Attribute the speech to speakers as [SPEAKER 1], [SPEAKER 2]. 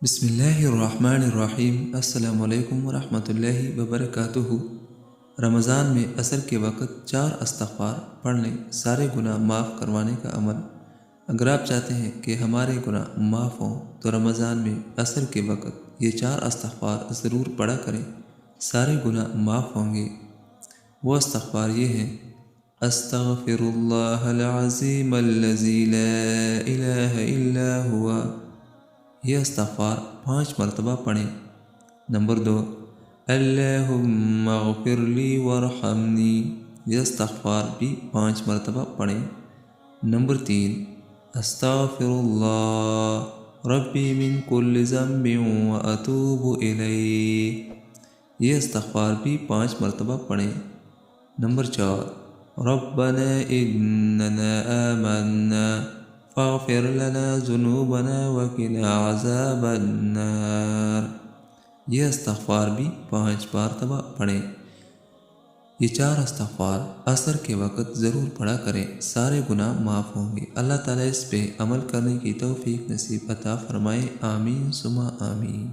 [SPEAKER 1] بسم اللہ الرحمن الرحیم۔ السلام علیکم ورحمۃ اللہ وبرکاتہ۔ رمضان میں عصر کے وقت 4 استغفار پڑھ لیں، سارے گناہ معاف کروانے کا عمل۔ اگر آپ چاہتے ہیں کہ ہمارے گناہ معاف ہوں تو رمضان میں عصر کے وقت یہ 4 استغفار ضرور پڑھا کریں، سارے گناہ معاف ہوں گے۔ وہ استغفار یہ ہیں: استغفر اللہ العظیم الذی لا الہ الا ہوا، یہ استغفار 5 مرتبہ پڑھیں۔ نمبر 2، اللہم اغفر لی وارحمنی، یہ استغفار بھی 5 مرتبہ پڑھیں۔ نمبر 3، استغفر اللہ ربی من کل ذنب واتوب الیہ، یہ استغفار بھی 5 مرتبہ پڑھیں۔ نمبر 4، ربنا اننا آمنا فاغفر لنا ذنوبنا وقنا عذاب النار، یہ استغفار بھی 5 مرتبہ پڑھیں۔ یہ 4 استغفار عصر کے وقت ضرور پڑھا کریں، سارے گناہ معاف ہوں گے۔ اللہ تعالیٰ اس پہ عمل کرنے کی توفیق نصیب عطا فرمائے، آمین ثم آمین۔